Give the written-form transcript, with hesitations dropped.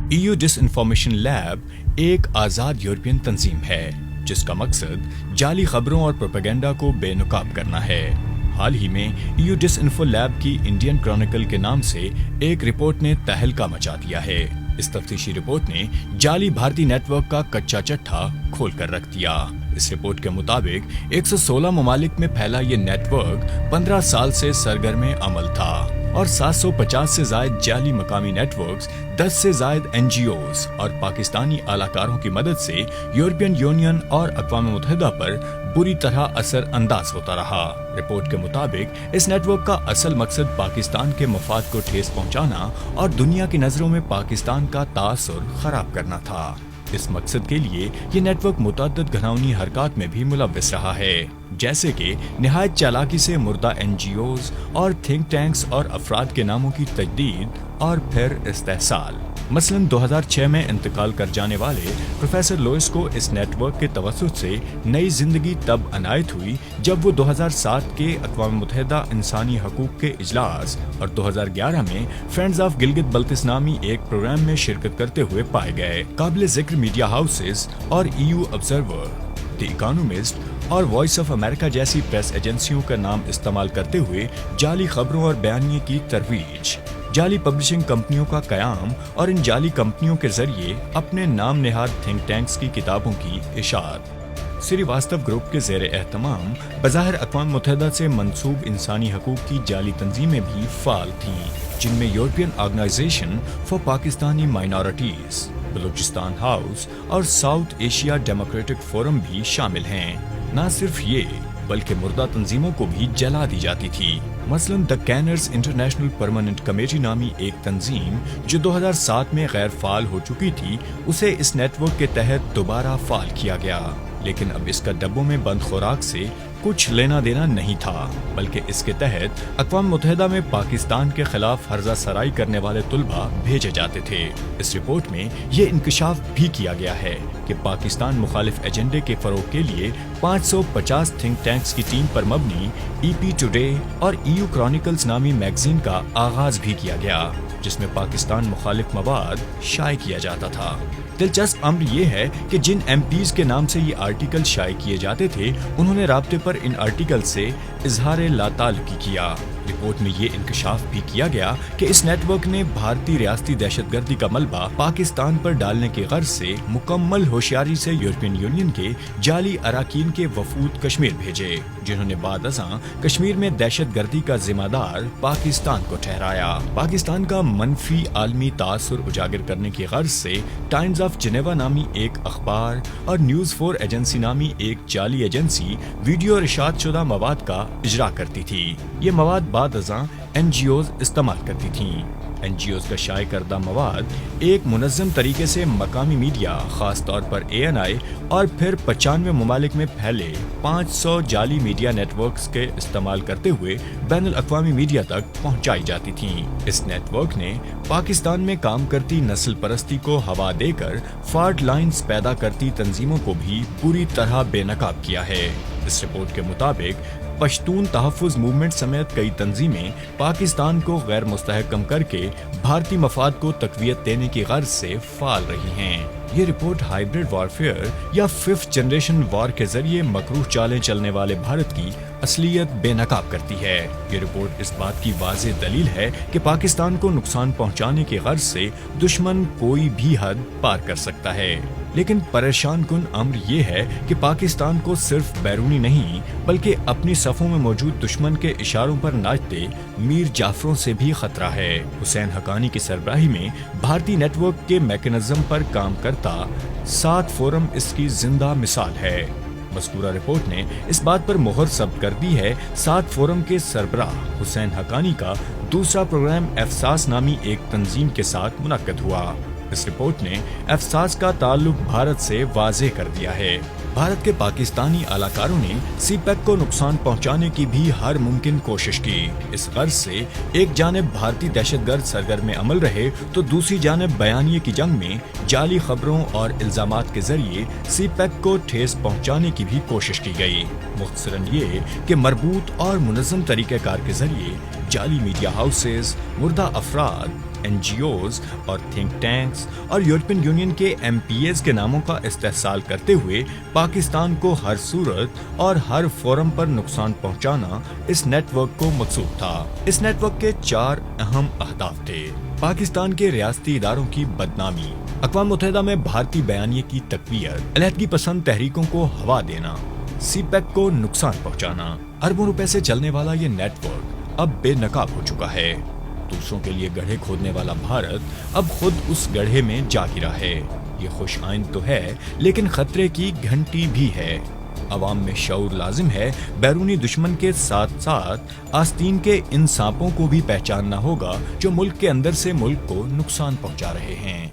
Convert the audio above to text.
EU dish information lab एक आज़ाद European तंजीम है जिसका मकसद जाली खबरों और प्रोपेगेंडा को बेनकाब करना है। हाल ही में EU डिस इन्फो लैब की इंडियन क्रॉनिकल के नाम से एक रिपोर्ट ने तहलका मचा दिया है। इस तफ्तीशी रिपोर्ट ने जाली भारतीय नेटवर्क का कच्चा चट्टा खोल कर रख दिया। इस रिपोर्ट के मुताबिक 116 ममालिक में फैला ये नेटवर्क 15 साल से सरगर्म अमल था और 750 से जायद जाली मकामी नेटवर्क्स, 10 से जायद NGOs और पाकिस्तानी आलाकारों की मदद से यूरोपियन यूनियन और अक़वाम मुत्तहिदा पर बुरी तरह असर अंदाज होता रहा। रिपोर्ट के मुताबिक इस नेटवर्क का असल मकसद पाकिस्तान के मफाद को ठेस पहुंचाना और दुनिया की नजरों में पाकिस्तान का तासुर खराब करना था। इस मकसद के लिए ये नेटवर्क मुतअद्दिद घिनौनी हरकत में भी मुलव्विस रहा है, जैसे कि निहायत चालाकी से मुर्दा NGOs और थिंक टैंक्स और अफराद के नामों की तजदीद और फिर इस्तेहसाल। मसलन 2006 में इंतकाल कर जाने वाले प्रोफेसर लोइस को इस नेटवर्क के तवस्सुत से नई जिंदगी तब अनायत हुई जब वो 2007 के अक़वाम मुत्तहिदा इंसानी हकूक़ के इजलास और 2011 में फ्रेंड्स ऑफ गिलगित बल्तिस्तान नामी एक प्रोग्राम में शिरकत करते हुए पाए गए। काबिल जिक्र मीडिया हाउसेस और EU ऑब्जर्वर, द इकोनॉमिस्ट और वॉइस ऑफ अमेरिका जैसी प्रेस एजेंसियों का नाम इस्तेमाल करते हुए जाली खबरों और बयानिए की तरवीज, जाली पब्लिशिंग कंपनियों का कयाम और इन जाली कंपनियों के जरिए अपने नाम नेहाद थिंक टैंक्स की किताबों की इशाअत। श्रीवास्तव ग्रुप के ज़ेर एहतमाम बज़ाहिर अक़वाम मुत्तहिदा से मंसूब इंसानी हकूक़ की जाली तंजीमें भी फाल थीं, जिनमें European Organisation for Pakistani Minorities, Balochistan House और साउथ एशिया डेमोक्रेटिक फोरम भी शामिल हैं। न सिर्फ ये बल्कि मुर्दा तंजीमों को भी जला दी जाती थी। मसलन द कैनर्स इंटरनेशनल परमानेंट कमेटी नामी एक तंजीम जो 2007 में गैर फाल हो चुकी थी, उसे इस नेटवर्क के तहत दोबारा फाल किया गया, लेकिन अब इसका डब्बों में बंद खुराक से कुछ लेना देना नहीं था, बल्कि इसके तहत अक़वाम मुत्तहिदा में पाकिस्तान के खिलाफ हर्जा सराई करने वाले तुलबा भेजे जाते थे। इस रिपोर्ट में ये इंकशाफ भी किया गया है कि पाकिस्तान मुखालिफ एजेंडे के फरोग के लिए 550 थिंक टैंक्स की टीम पर मबनी EP टुडे और EU क्रॉनिकल्स नामी मैगजीन का आगाज भी किया गया, जिसमें पाकिस्तान मुखालिफ मवाद शाये किया जाता था। दिलचस्प अम्र ये है कि जिन MPs के नाम से ये आर्टिकल शाये किए जाते थे, उन्होंने राब्ते पर इन आर्टिकल से इजहार लाताल्लुकी किया। रिपोर्ट में ये इंकशाफ भी किया गया कि इस नेटवर्क ने भारतीय रियासती दहशतगर्दी का मलबा पाकिस्तान पर डालने की गर्ज से मुकम्मल होशियारी से यूरोपियन यूनियन के जाली अराकीन के वफूद कश्मीर भेजे, जिन्होंने बाद अज़ां कश्मीर में दहशतगर्दी का जिम्मेदार पाकिस्तान को ठहराया। पाकिस्तान का मनफी आलमी तासुर उजागर करने की गर्ज से टाइम्स ऑफ जिनेवा नामी एक अखबार और न्यूज़ 4 एजेंसी नामी एक जाली एजेंसी वीडियो और इशात शुदा मवाद का इजरा करती थी। ये मवाद बाद अज़ां NGOs इस्तेमाल करती थीं। NGOs का शाये करदा मवाद एक मुनज़्ज़म तरीके से मकामी मीडिया, खास तौर पर ANI और फिर 95 ममालिक में फैले 500 जाली मीडिया नेटवर्क्स के इस्तेमाल करते हुए बैनुल अक़वामी मीडिया तक पहुंचाई जाती थीं। इस नेटवर्क ने पाकिस्तान में काम करती नस्ल परस्ती को हवा देकर फॉल्ट लाइन्स पैदा करती तंजीमों को भी पूरी तरह बेनकाब किया है। इस रिपोर्ट के मुताबिक पश्तून तहफ़्फ़ुज़ मूवमेंट समेत कई तंजीमें पाकिस्तान को गैर मुस्तहकम करके भारतीय मफाद को तक़वियत देने की गर्ज से फाल रही हैं। ये रिपोर्ट हाइब्रिड वॉरफेयर या 5th जनरेशन वॉर के जरिए मकरूह चालें चलने वाले भारत की असलियत बेनकाब करती है। ये रिपोर्ट इस बात की वाज़ेह दलील है कि पाकिस्तान को नुकसान पहुंचाने की गर्ज से दुश्मन कोई भी हद पार कर सकता है। लेकिन परेशान कुन अम्र ये है कि पाकिस्तान को सिर्फ बैरूनी नहीं बल्कि अपनी सफ़ों में मौजूद दुश्मन के इशारों पर नाचते मीर जाफरों से भी खतरा है। हुसैन हक्कानी की सरबराही में भारतीय नेटवर्क के मैकेनिज्म पर काम करता 7 फोरम इसकी जिंदा मिसाल है। मज़कूरा रिपोर्ट ने इस बात पर मोहर जब्त कर दी है 7 फोरम के सरबराह हुसैन हक्कानी का दूसरा प्रोग्राम एफसास नामी एक तंजीम के साथ मुनक्कद हुआ। इस रिपोर्ट ने एफसास का ताल्लुक भारत से वाज़ेह कर दिया है। भारत के पाकिस्तानी अलाकारों ने CPEC को नुकसान पहुंचाने की भी हर मुमकिन कोशिश की। इस गर्ज से एक जानिब भारतीय दहशतगर्द सरगर्म अमल रहे तो दूसरी जानिब बयानिए की जंग में जाली खबरों और इल्जामात के जरिए CPEC को ठेस पहुंचाने की भी कोशिश की गई। मुख्तसरन ये कि मरबूत और मुनज़्ज़म तरीक़ेकार के जरिए जाली मीडिया हाउसेस, मुर्दा अफराद, NGOs اور تھنک ٹینکس اور یورپین یونین کے MPAs کے ناموں کا استحصال کرتے ہوئے پاکستان کو ہر صورت اور ہر فورم پر نقصان پہنچانا اس نیٹ ورک کو مقصود تھا۔ اس نیٹ ورک کے 4 اہم اہداف تھے: پاکستان کے ریاستی اداروں کی بدنامی، اقوام متحدہ میں بھارتی بیانیے کی تقویت، علیحدگی پسند تحریکوں کو ہوا دینا، CPEC کو نقصان پہنچانا۔ اربوں روپے سے چلنے والا یہ نیٹ ورک اب بے نقاب ہو چکا ہے۔ دوسروں کے لیے گڑھے کھودنے والا بھارت اب خود اس گڑھے میں جا گرا ہے۔ یہ خوش آئند تو ہے لیکن خطرے کی گھنٹی بھی ہے۔ عوام میں شعور لازم ہے، بیرونی دشمن کے ساتھ ساتھ آستین کے ان سانپوں کو بھی پہچاننا ہوگا جو ملک کے اندر سے ملک کو نقصان پہنچا رہے ہیں۔